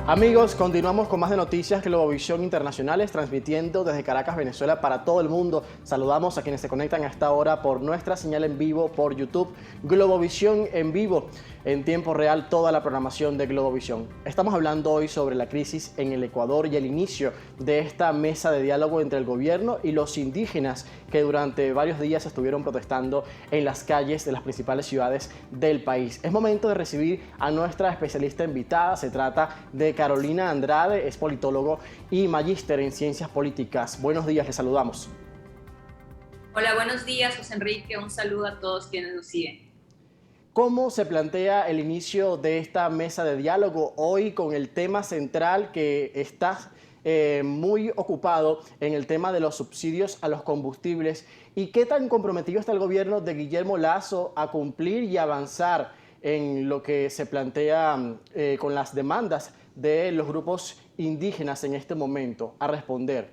Amigos, continuamos con más de Noticias Globovisión Internacionales, transmitiendo desde Caracas, Venezuela, para todo el mundo. Saludamos a quienes se conectan a esta hora por nuestra señal en vivo por YouTube, Globovisión en vivo, en tiempo real, toda la programación de Globovisión. Estamos hablando hoy sobre la crisis en el Ecuador y el inicio de esta mesa de diálogo entre el gobierno y los indígenas que durante varios días estuvieron protestando en las calles de las principales ciudades del país. Es momento de recibir a nuestra especialista invitada. Se trata de Carolina Andrade, es politólogo y magíster en ciencias políticas. Buenos días, les saludamos. Hola, buenos días, José Enrique. Un saludo a todos quienes nos siguen. ¿Cómo se plantea el inicio de esta mesa de diálogo hoy con el tema central que está muy ocupado en el tema de los subsidios a los combustibles? ¿Y qué tan comprometido está el gobierno de Guillermo Lasso a cumplir y avanzar en lo que se plantea con las demandas de los grupos indígenas en este momento a responder?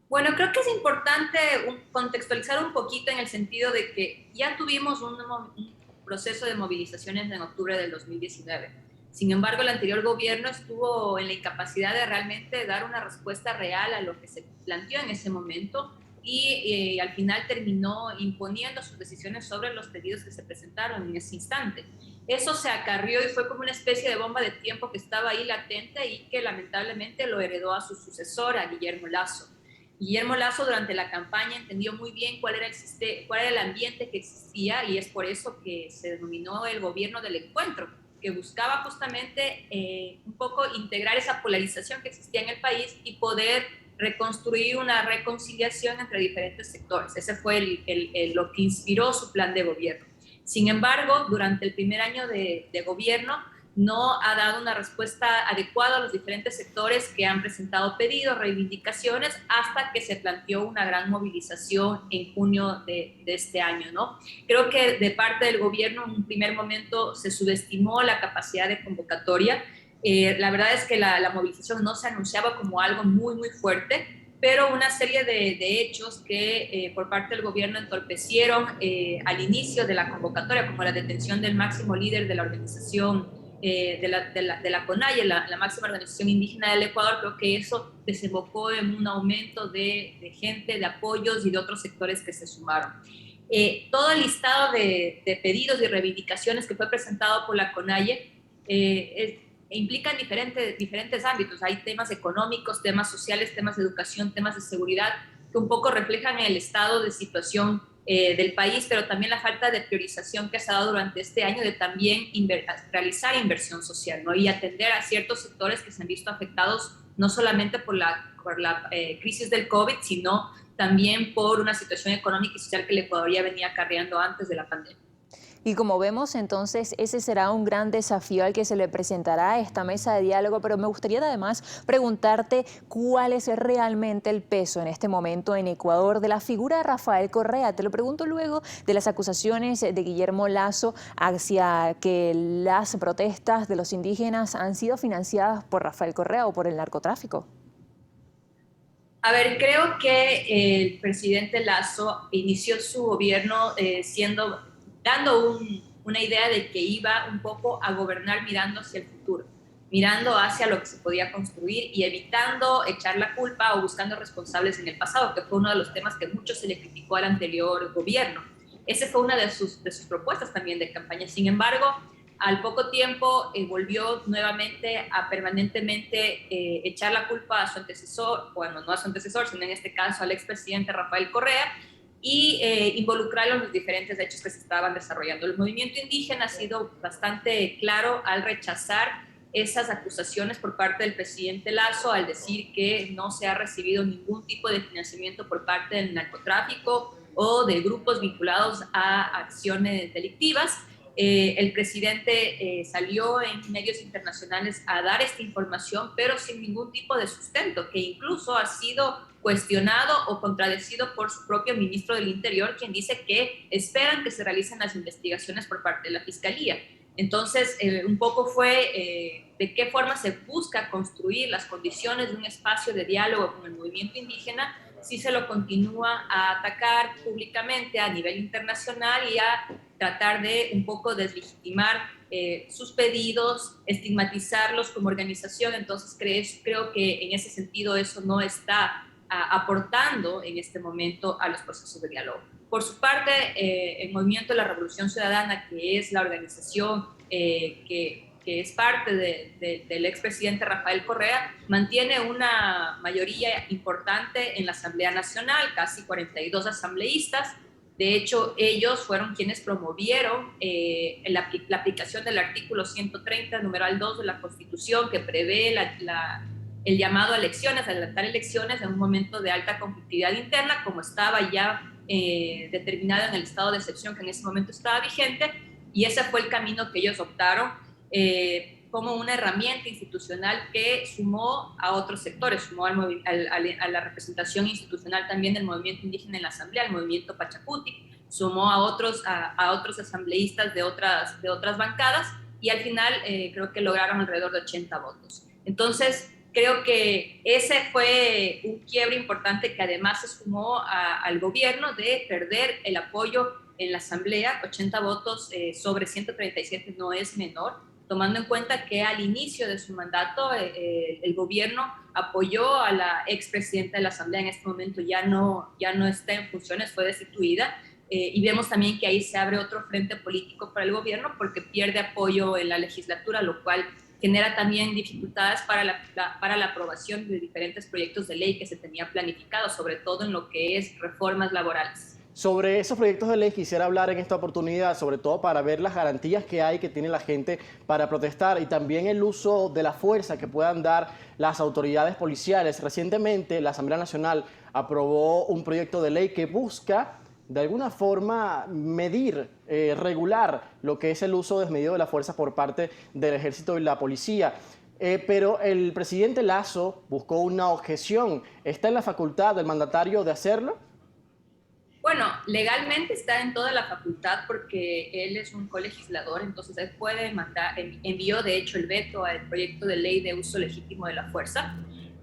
Bueno, creo que es importante contextualizar un poquito en el sentido de que ya tuvimos un proceso de movilizaciones en octubre del 2019. Sin embargo, el anterior gobierno estuvo en la incapacidad de realmente dar una respuesta real a lo que se planteó en ese momento y al final terminó imponiendo sus decisiones sobre los pedidos que se presentaron en ese instante. Eso se acarrió y fue como una especie de bomba de tiempo que estaba ahí latente y que lamentablemente lo heredó a su sucesor, a Guillermo Lasso. Guillermo Lasso durante la campaña entendió muy bien cuál era el ambiente que existía y es por eso que se denominó el gobierno del encuentro, que buscaba justamente un poco integrar esa polarización que existía en el país y poder reconstruir una reconciliación entre diferentes sectores. Ese fue lo que inspiró su plan de gobierno. Sin embargo, durante el primer año de gobierno, no ha dado una respuesta adecuada a los diferentes sectores que han presentado pedidos, reivindicaciones, hasta que se planteó una gran movilización en junio de este año, ¿no? Creo que de parte del gobierno en un primer momento se subestimó la capacidad de convocatoria. La verdad es que la movilización no se anunciaba como algo muy, muy fuerte, pero una serie de hechos que por parte del gobierno entorpecieron al inicio de la convocatoria, como la detención del máximo líder de la organización de la CONAIE, la máxima organización indígena del Ecuador. Creo que eso desembocó en un aumento de gente, de apoyos y de otros sectores que se sumaron. Todo el listado de pedidos y reivindicaciones que fue presentado por la CONAIE implican diferentes ámbitos. Hay temas económicos, temas sociales, temas de educación, temas de seguridad, que un poco reflejan el estado de situación del país, pero también la falta de priorización que se ha dado durante este año de también realizar inversión social, ¿no? Y atender a ciertos sectores que se han visto afectados no solamente por la crisis del COVID, sino también por una situación económica y social que el Ecuador ya venía acarreando antes de la pandemia. Y como vemos, entonces, ese será un gran desafío al que se le presentará a esta mesa de diálogo, pero me gustaría además preguntarte cuál es realmente el peso en este momento en Ecuador de la figura de Rafael Correa. Te lo pregunto luego de las acusaciones de Guillermo Lasso hacia que las protestas de los indígenas han sido financiadas por Rafael Correa o por el narcotráfico. A ver, creo que el presidente Lasso inició su gobierno dando una idea de que iba un poco a gobernar mirando hacia el futuro, mirando hacia lo que se podía construir y evitando echar la culpa o buscando responsables en el pasado, que fue uno de los temas que mucho se le criticó al anterior gobierno. Esa fue una de sus propuestas también de campaña. Sin embargo, al poco tiempo volvió nuevamente a permanentemente echar la culpa a su antecesor, bueno, no a su antecesor, sino en este caso al expresidente Rafael Correa, y involucrarlo en los diferentes hechos que se estaban desarrollando. El movimiento indígena ha sido bastante claro al rechazar esas acusaciones por parte del presidente Lasso, al decir que no se ha recibido ningún tipo de financiamiento por parte del narcotráfico o de grupos vinculados a acciones delictivas. El presidente salió en medios internacionales a dar esta información, pero sin ningún tipo de sustento, que incluso ha sido cuestionado o contradecido por su propio ministro del Interior, quien dice que esperan que se realicen las investigaciones por parte de la Fiscalía. Entonces, un poco fue de qué forma se busca construir las condiciones de un espacio de diálogo con el movimiento indígena si se lo continúa a atacar públicamente a nivel internacional y a tratar de un poco deslegitimar sus pedidos, estigmatizarlos como organización. Entonces creo que en ese sentido eso no está aportando en este momento a los procesos de diálogo. Por su parte, el Movimiento de la Revolución Ciudadana, que es la organización que es parte del expresidente Rafael Correa, mantiene una mayoría importante en la Asamblea Nacional, casi 42 asambleístas. De hecho, ellos fueron quienes promovieron la aplicación del artículo 130, numeral 2 de la Constitución, que prevé el llamado a elecciones, a adelantar elecciones en un momento de alta conflictividad interna, como estaba ya determinado en el estado de excepción que en ese momento estaba vigente, y ese fue el camino que ellos optaron como una herramienta institucional que sumó a otros sectores, sumó a la representación institucional también del movimiento indígena en la Asamblea, el movimiento Pachacuti, sumó a otros asambleístas de otras bancadas, y al final creo que lograron alrededor de 80 votos. Entonces, creo que ese fue un quiebre importante que además se sumó al gobierno de perder el apoyo en la Asamblea. 80 votos sobre 137 no es menor, tomando en cuenta que al inicio de su mandato el gobierno apoyó a la expresidenta de la Asamblea, en este momento ya no está en funciones, fue destituida, y vemos también que ahí se abre otro frente político para el gobierno porque pierde apoyo en la legislatura, lo cual genera también dificultades para la aprobación de diferentes proyectos de ley que se tenía planificado, sobre todo en lo que es reformas laborales. Sobre esos proyectos de ley quisiera hablar en esta oportunidad, sobre todo para ver las garantías que tiene la gente para protestar y también el uso de la fuerza que puedan dar las autoridades policiales. Recientemente la Asamblea Nacional aprobó un proyecto de ley que busca de alguna forma medir, regular lo que es el uso desmedido de la fuerza por parte del Ejército y la Policía. Pero el presidente Lasso buscó una objeción. ¿Está en la facultad del mandatario de hacerlo? Bueno, legalmente está en toda la facultad porque él es un colegislador, entonces él puede mandar, envió de hecho el veto al proyecto de ley de uso legítimo de la fuerza.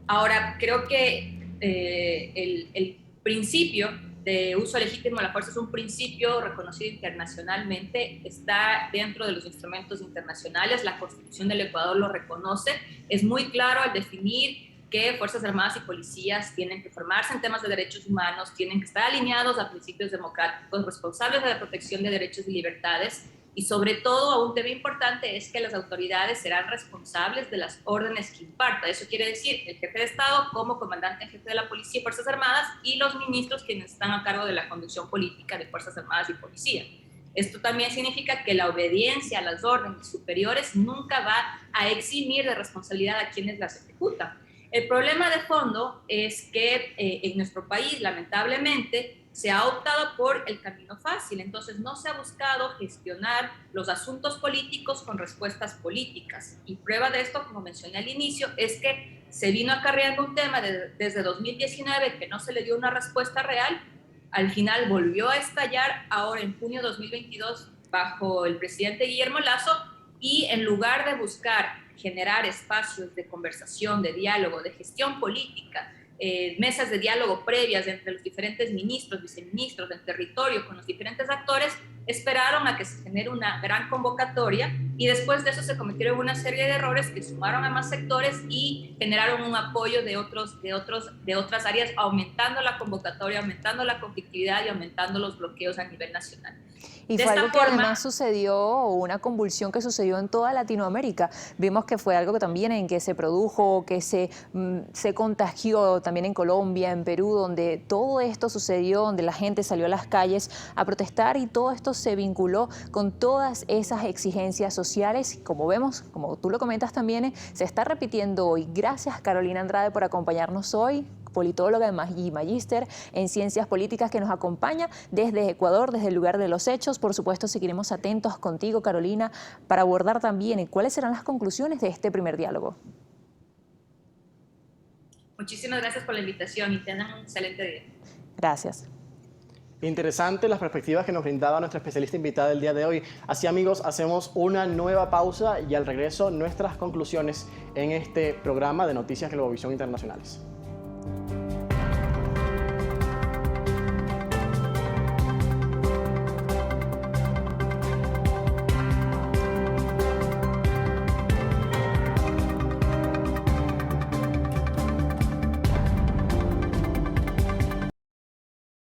Ahora, creo que el principio de uso legítimo de la fuerza es un principio reconocido internacionalmente, está dentro de los instrumentos internacionales, la Constitución del Ecuador lo reconoce, es muy claro al definir que Fuerzas Armadas y policías tienen que formarse en temas de derechos humanos, tienen que estar alineados a principios democráticos, responsables de la protección de derechos y libertades, y sobre todo, un tema importante es que las autoridades serán responsables de las órdenes que imparta. Eso quiere decir el jefe de Estado como comandante en jefe de la Policía y Fuerzas Armadas y los ministros quienes están a cargo de la conducción política de Fuerzas Armadas y Policía. Esto también significa que la obediencia a las órdenes superiores nunca va a eximir de responsabilidad a quienes las ejecutan. El problema de fondo es que en nuestro país, lamentablemente, se ha optado por el camino fácil, entonces no se ha buscado gestionar los asuntos políticos con respuestas políticas. Y prueba de esto, como mencioné al inicio, es que se vino acarreando un tema desde 2019 que no se le dio una respuesta real, al final volvió a estallar ahora en junio de 2022 bajo el presidente Guillermo Lasso, y en lugar de buscar generar espacios de conversación, de diálogo, de gestión política, mesas de diálogo previas entre los diferentes ministros, viceministros del territorio con los diferentes actores, esperaron a que se genere una gran convocatoria y después de eso se cometieron una serie de errores que sumaron a más sectores y generaron un apoyo de otras áreas, aumentando la convocatoria, aumentando la conflictividad y aumentando los bloqueos a nivel nacional. Y fue algo que además sucedió, una convulsión que sucedió en toda Latinoamérica. Vimos que fue algo que también en que se produjo, que se contagió también en Colombia, en Perú, donde todo esto sucedió, donde la gente salió a las calles a protestar y todo esto se vinculó con todas esas exigencias sociales. Como vemos, como tú lo comentas también, se está repitiendo hoy. Gracias, Carolina Andrade, por acompañarnos hoy, politóloga y magíster en ciencias políticas, que nos acompaña desde Ecuador, desde el lugar de los hechos. Por supuesto, seguiremos atentos contigo, Carolina, para abordar también cuáles serán las conclusiones de este primer diálogo. Muchísimas gracias por la invitación y tengan un excelente día. Gracias. Interesante las perspectivas que nos brindaba nuestra especialista invitada del día de hoy. Así, amigos, hacemos una nueva pausa y al regreso nuestras conclusiones en este programa de Noticias Globovisión Internacionales.